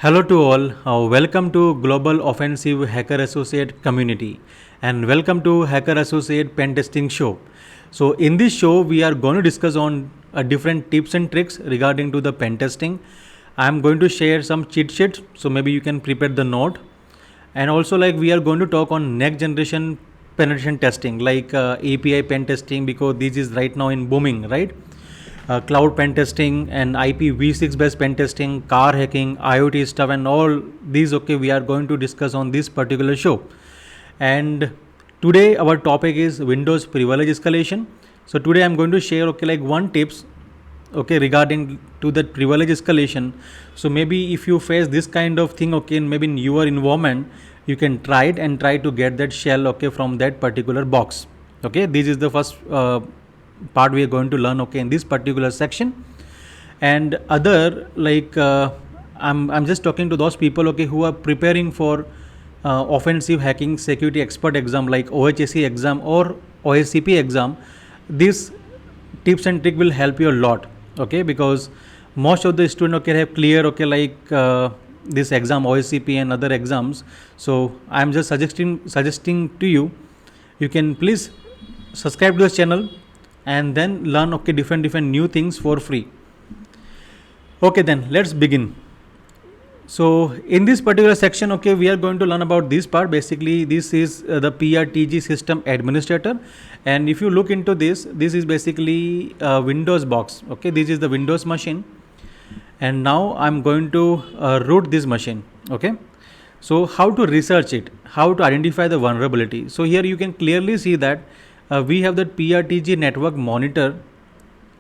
Hello to all. Welcome to Global Offensive Hacker Associate community and welcome to Hacker Associate Pen Testing Show. So in this show we are going to discuss on different tips and tricks regarding to the pen testing. I am going to share some cheat sheets, so maybe you can prepare the note. And also like we are going to talk on next generation penetration testing like API pen testing because this is right now in booming, right? Cloud pen testing and IPv6 based pen testing, car hacking, IoT stuff, and all these. Okay, we are going to discuss on this particular show. And today our topic is Windows privilege escalation. So today I'm going to share like one tips regarding to that privilege escalation. So maybe if you face this kind of thing, maybe in your environment, you can try it and try to get that shell from that particular box. This is the first part we are going to learn in this particular section. And other I'm just talking to those people who are preparing for offensive hacking security expert exam like OHSC exam or OSCP exam. These tips and trick will help you a lot, because most of the students have clear this exam OSCP and other exams. So I'm just suggesting to you, you can please subscribe to this channel and then learn different new things for free. Then let's begin. So in this particular section, we are going to learn about this part. Basically this is the PRTG system administrator, and if you look into this is basically Windows box. This is the Windows machine, and now I'm going to root this machine. So how to research it, how to identify the vulnerability. So here you can clearly see that we have that PRTG network monitor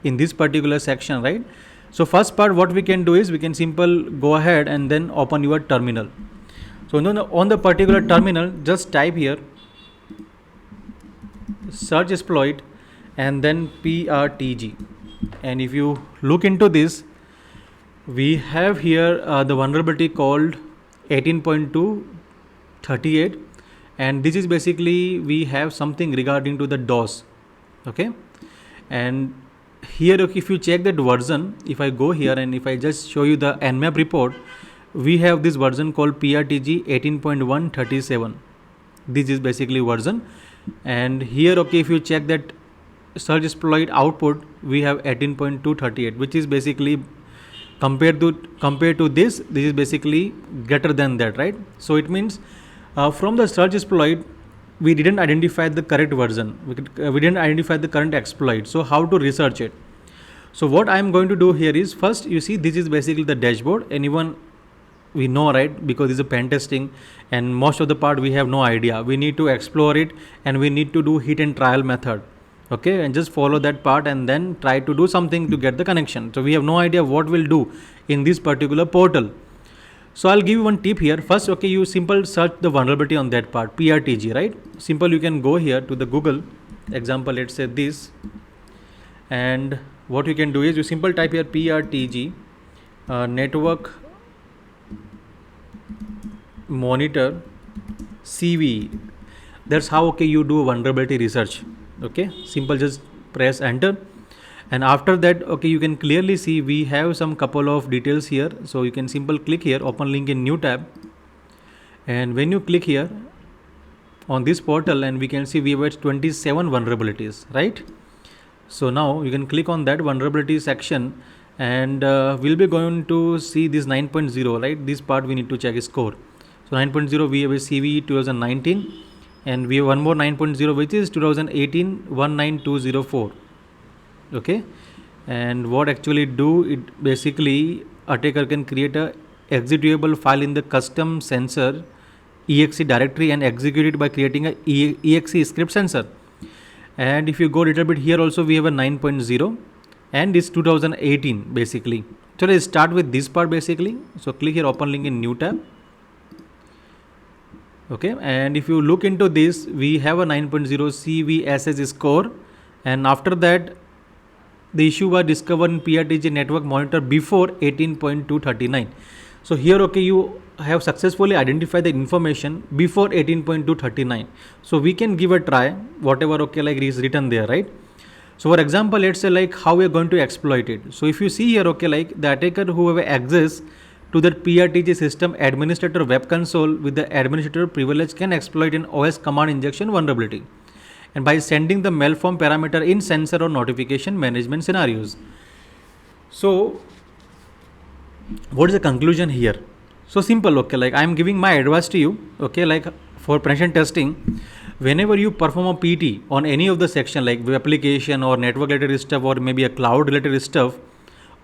in this particular section, right? So first part what we can do is we can simple go ahead and then open your terminal. So on the particular terminal, just type here search exploit and then PRTG, and if you look into this, we have here the vulnerability called 18.2.38, and this is basically we have something regarding to the DOS. And here if you check that version, if I go here and if I just show you the Nmap report, we have this version called PRTG 18.1.37. This is basically version, and here if you check that search exploit output, we have 18.2.38, which is basically compared to this is basically greater than that, right? So it means from the search exploit we didn't identify the correct version, we didn't identify the current exploit. So how to research it? So what I am going to do here is, first you see this is basically the dashboard. Anyone we know, right? Because it's a pen testing and most of the part we have no idea. We need to explore it and we need to do hit and trial method. And just follow that part and then try to do something to get the connection. So we have no idea what we'll do in this particular portal. So I'll give you one tip here. First, you simple search the vulnerability on that part, PRTG, right? Simple, you can go here to the Google example, let's say this, and what you can do is you simple type here PRTG network monitor CV. That's how you do vulnerability research. Simple, just press enter, and after that you can clearly see we have some couple of details here. So you can simple click here, open link in new tab, and when you click here on this portal, and we can see we have 27 vulnerabilities, right? So now you can click on that vulnerability section, and we'll be going to see this 9.0, right? This part we need to check score. So 9.0 we have a CV 2019, and we have one more 9.0 which is 2018 19204. And what actually do it, basically attacker can create a executable file in the custom sensor exe directory and execute it by creating a exe script sensor. And if you go a little bit here also, we have a 9.0 and it's 2018 basically. So let's start with this part basically. So click here, open link in new tab. And if you look into this, we have a 9.0 CVSS score, and after that the issue was discovered in PRTG network monitor before 18.2.39. So here you have successfully identified the information before 18.2.39. So we can give a try whatever is written there, right? So for example, let's say how we are going to exploit it. So if you see here, the attacker whoever access to that PRTG system administrator web console with the administrator privilege can exploit an OS command injection vulnerability, and by sending the malform parameter in sensor or notification management scenarios. So what is the conclusion here? So simple, okay, like I'm giving my advice to you, okay, like for penetration testing, whenever you perform a PT on any of the section like web application or network related stuff or maybe a cloud related stuff,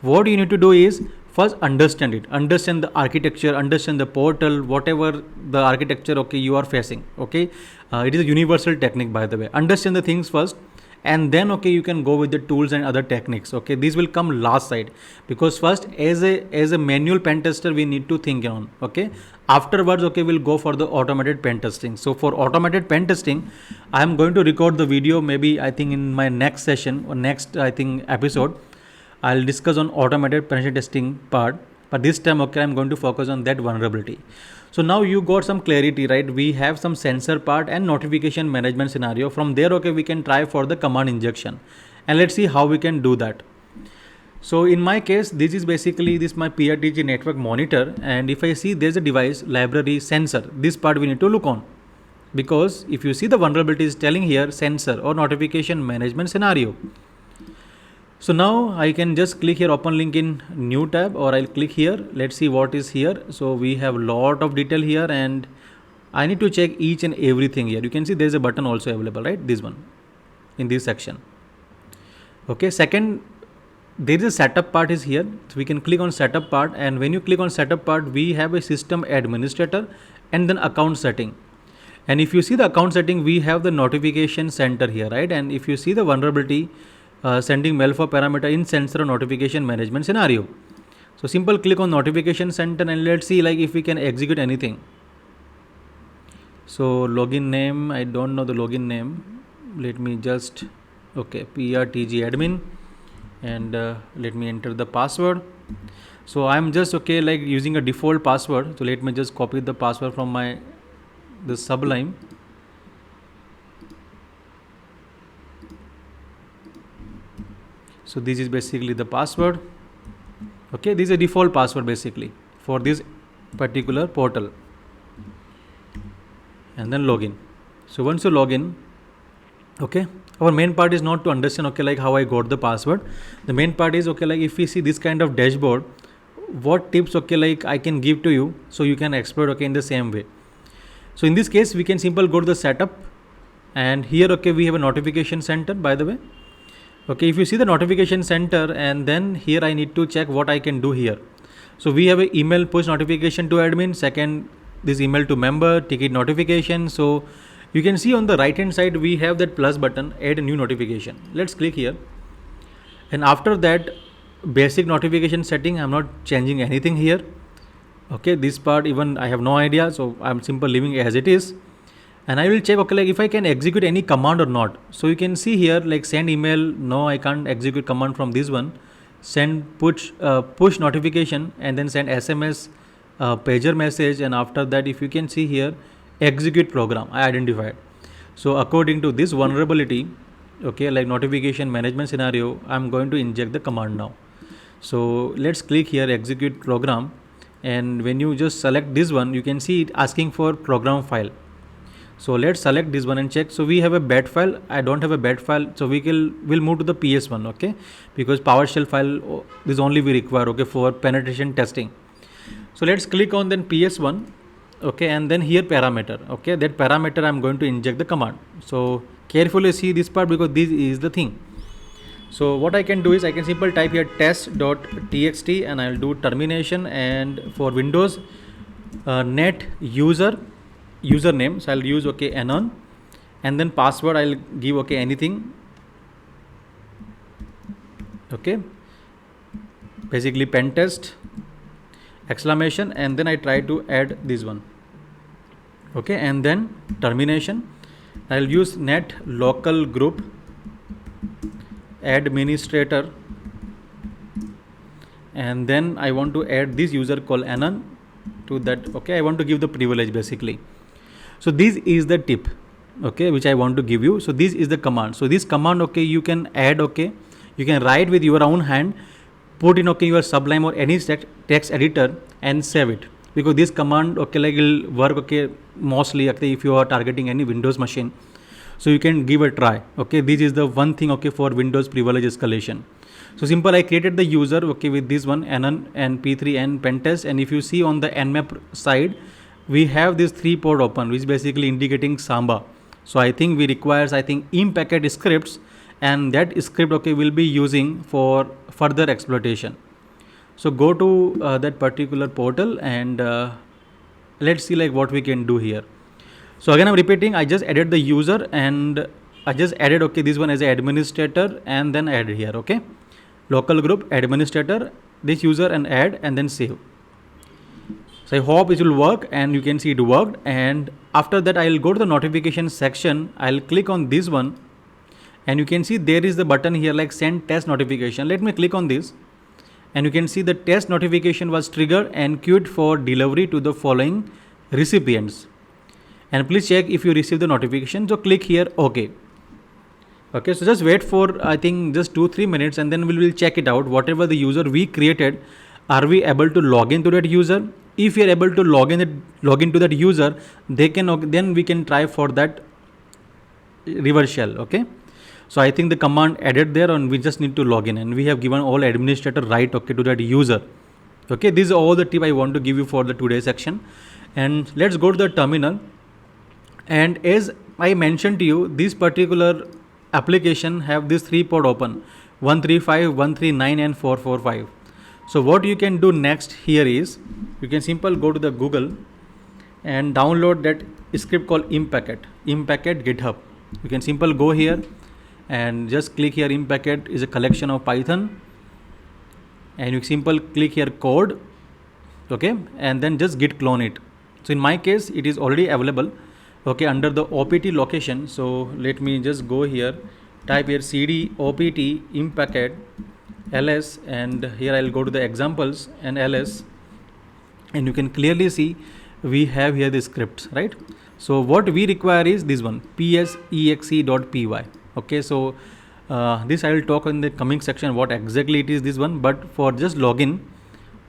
what you need to do is first understand it, understand the architecture, understand the portal, whatever the architecture, okay, you are facing, okay. It is a universal technique, by the way. Understand the things first, and then, okay, you can go with the tools and other techniques, okay. These will come last side, because first as a manual pen tester we need to think on, okay. Afterwards, okay, we'll go for the automated pen testing. So for automated pen testing, I am going to record the video, maybe I think in my next session or next, I think, episode I'll discuss on automated penetration testing part, but this time, okay, I'm going to focus on that vulnerability. So now you got some clarity, right? We have some sensor part and notification management scenario. From there, okay, we can try for the command injection, and let's see how we can do that. So in my case, this is basically this my PRTG network monitor, and if I see there's a device library sensor, this part we need to look on, because if you see the vulnerability is telling here sensor or notification management scenario. So now I can just click here, open link in new tab, or I'll click here. Let's see what is here. So we have lot of detail here, and I need to check each and everything here. You can see there's a button also available, right? This one in this section. Okay, second, there is a setup part is here. So we can click on setup part, and when you click on setup part, we have a system administrator and then account setting. And if you see the account setting, we have the notification center here, right? And if you see the vulnerability, sending malform parameter in sensor notification management scenario. So simple click on notification center, and let's see like if we can execute anything. So login name, I don't know the login name. Let me just, okay, PRTG admin, and let me enter the password. So I'm just, okay, like using a default password. So let me just copy the password from the Sublime. So this is basically the password. Okay, this is a default password basically for this particular portal. And then login. So once you log in, okay, our main part is not to understand, okay, like how I got the password. The main part is, okay, like if we see this kind of dashboard, what tips, okay, like I can give to you so you can exploit, okay, in the same way. So in this case, we can simply go to the setup, and here, okay, we have a notification center, by the way. Okay, if you see the notification center, and then here I need to check what I can do here. So we have an email push notification to admin, second this email to member, ticket notification. So you can see on the right hand side we have that plus button, add a new notification. Let's click here, and after that basic notification setting, I'm not changing anything here. Okay, this part even I have no idea, so I'm simply leaving as it is. And I will check, okay, like if I can execute any command or not. So you can see here like send email, no, I can't execute command from this one. Send push notification, and then send SMS pager message, and after that, if you can see here, execute program I identified. So according to this vulnerability, okay, like notification management scenario, I'm going to inject the command now. So let's click here, execute program, and when you just select this one, you can see it asking for program file. So let's select this one and check. So we have a bat file. I don't have a bat file. So we'll move to the PS1, okay, because PowerShell file is only we require, okay, for penetration testing. So let's click on then PS1, okay, and then here parameter, okay, that parameter I'm going to inject the command. So carefully see this part, because this is the thing. So what I can do is I can simply type here test.txt, and I'll do termination, and for Windows net username, so I'll use, okay, anon, and then password I'll give, okay, anything, okay, basically pen test exclamation, and then I try to add this one, okay, and then termination. I'll use net local group administrator, and then I want to add this user called anon to that, okay, I want to give the privilege basically. So this is the tip, okay, which I want to give you. So this is the command. So this command, okay, you can add, okay, you can write with your own hand put in okay your Sublime or any text editor and save it, because this command okay like will work okay mostly okay, if you are targeting any Windows machine. So you can give a try. Okay, this is the one thing okay for Windows privilege escalation. So simple, I created the user okay with this one Anon and P3 and Pentest, and if you see on the Nmap side, we have this 3 port open, which is basically indicating Samba. So I think we requires im packet scripts, and that script okay will be using for further exploitation. So go to that particular portal and let's see like what we can do here. So again I'm repeating, I just added the user and I just added okay this one as an administrator and then add here. Okay, local group administrator, this user and add and then save. So I hope it will work, and you can see it worked. And after that I'll go to the notification section, I'll click on this one, and you can see there is the button here like send test notification. Let me click on this, and you can see the test notification was triggered and queued for delivery to the following recipients. And please check if you receive the notification. So click here OK. Okay, so just wait for I think just 2-3 minutes, and then we will check it out. Whatever the user we created, are we able to log into that user? If you are able to log into that user, then we can try for that reverse shell. Okay, so I think the command added there, and we just need to log in, and we have given all administrator right okay to that user. Okay, this is all the tip I want to give you for the today's section. And let's go to the terminal. And as I mentioned to you, this particular application have this 3 port open, 135, 139 and 445. So what you can do next here is you can simply go to the Google and download that script called impacket GitHub. You can simply go here and just click here. Impacket is a collection of Python, and you simply click here code. Okay, and then just git clone it. So in my case it is already available okay under the opt location. So let me just go here, type here cd opt impacket ls, and here I'll go to the examples and ls, and you can clearly see we have here the scripts, right? So what we require is this one psexe.py. Okay, so this I will talk in the coming section what exactly it is this one, but for just login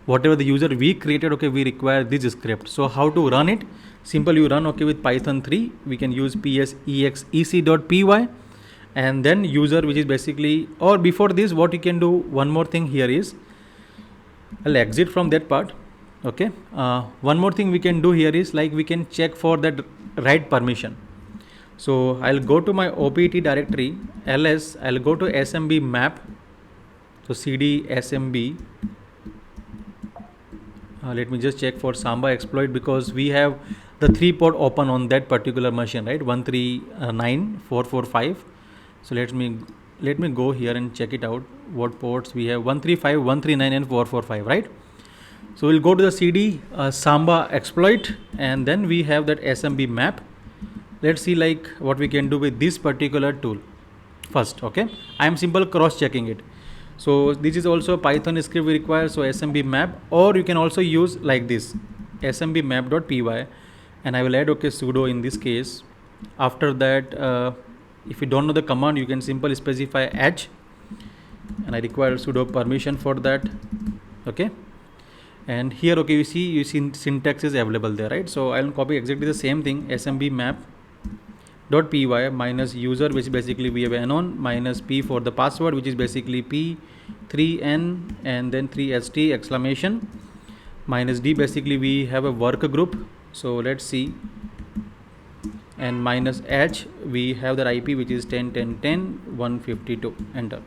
whatever the user we created okay we require this script. So how to run it? Simple, you run okay with Python 3, we can use psexe.py, and then user, which is basically, or before this what you can do, one more thing here is I'll exit from that part. Okay, one more thing we can do here is like we can check for that write permission. So I'll go to my opt directory ls, I'll go to smb map, so cd smb. Let me just check for Samba exploit, because we have the 3 port open on that particular machine, right? 139, 445. So let me go here and check it out. What ports we have? 135, 139 and 445, right? So we'll go to the cd Samba exploit, and then we have that smb map. Let's see like what we can do with this particular tool first. Okay, I am simple cross checking it. So this is also a Python script we require, so smb map, or you can also use like this smb map.py, and I will add okay sudo in this case. After that if you don't know the command, you can simply specify h, and I require sudo permission for that. Okay, and here okay you see syntax is available there, right? So I'll copy exactly the same thing, smb map.py minus user, which basically we have anon, minus p for the password, which is basically p3n and then 3st exclamation, minus d, basically we have a work group, so let's see, and minus h, we have the IP which is 10.10.10.152, enter.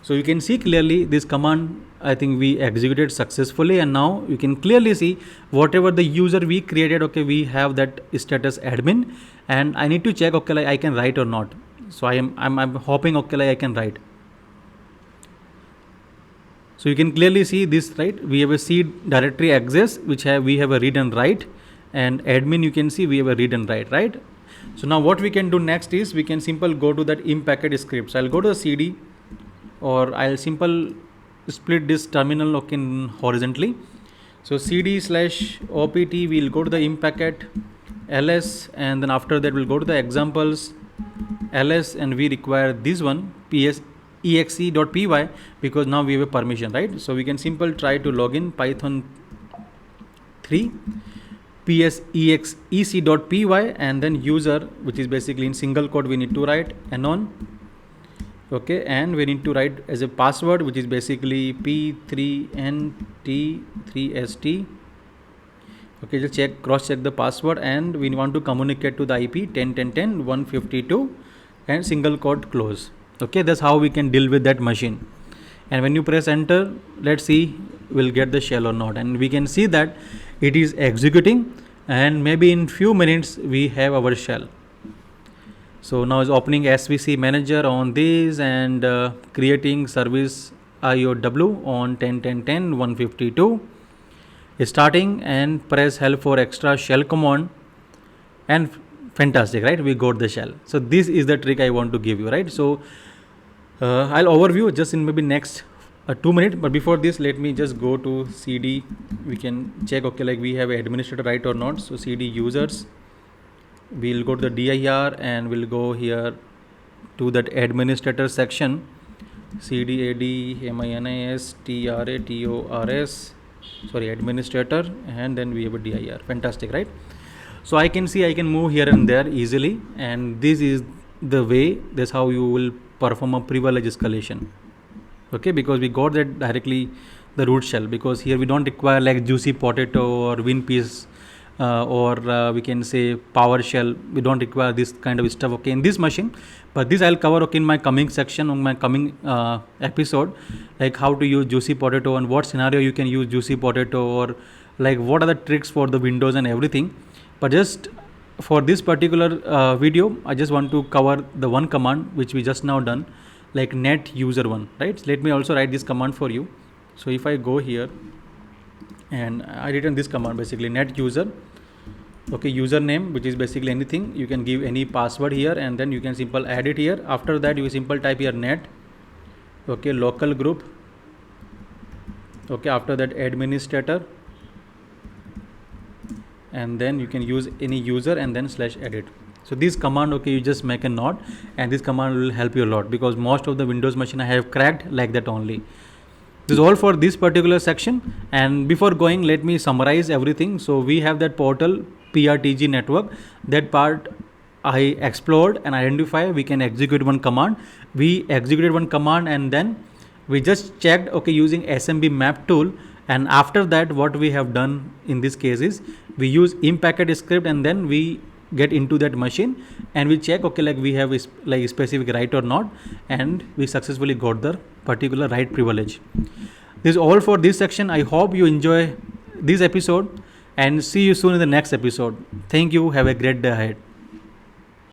So you can see clearly this command I think we executed successfully, and now you can clearly see whatever the user we created okay we have that status admin, and I need to check okay like I can write or not. So I'm hoping okay like I can write. So you can clearly see this, right? We have a C directory access which we have a read and write, and admin you can see we have a read and write, right? So now what we can do next is we can simply go to that impacket scripts. I'll go to the cd, or I'll simple split this terminal okay in horizontally. So cd/opt, we'll go to the impacket ls, and then after that we'll go to the examples ls, and we require this one exe.py because now we have a permission, right? So we can simply try to log in python 3 psexec.py and then user, which is basically in single quote we need to write anon. Okay, and we need to write as a password, which is basically p3nt3st. Okay, just cross check the password, and we want to communicate to the IP 10.10.10.152 and single quote close. Okay, that's how we can deal with that machine. And when you press enter, let's see we'll get the shell or not, and we can see that it is executing, and maybe in few minutes we have our shell. So now is opening SVC manager on this and creating service IOW on 10.10.10.152. Starting and press help for extra shell command, and fantastic, right? We got the shell. So this is the trick I want to give you, right? So I'll overview just in maybe next 2 minutes, but before this let me just go to CD. We can check, okay, like we have administrator right or not. So CD users, we'll go to the dir and we'll go here to that administrator section, cdadministrators, sorry, administrator, and then we have a dir. Fantastic, right? So I can see I can move here and there easily, and this is the way, that's how you will perform a privilege escalation. Okay, because we got that directly the root shell, because here we don't require like juicy potato or WinPiece or we can say PowerShell. We don't require this kind of stuff, okay, in this machine. But this I'll cover, okay, in my coming section, on my coming episode, like how to use juicy potato and what scenario you can use juicy potato, or like what are the tricks for the Windows and everything. But just for this particular video, I just want to cover the one command which we just now done, like net user one, right? So let me also write this command for you. So if I go here and I written this command, basically net user, okay, username, which is basically anything, you can give any password here, and then you can simple add it here. After that you simple type here net, okay, local group, okay, after that administrator, and then you can use any user and then /edit. So this command, okay, you just make a note, and this command will help you a lot, because most of the Windows machine I have cracked like that only. This is all for this particular section. And before going, let me summarize everything. So we have that portal PRTG network, that part I explored and identify we can execute one command. We executed one command, and then we just checked, okay, using SMB map tool. And after that, what we have done in this case is we use impacket script, and then we get into that machine and we check, okay, like we have like specific right or not, and we successfully got the particular right privilege. This is all for this section. I hope you enjoy this episode, and see you soon in the next episode. Thank you. Have a great day ahead.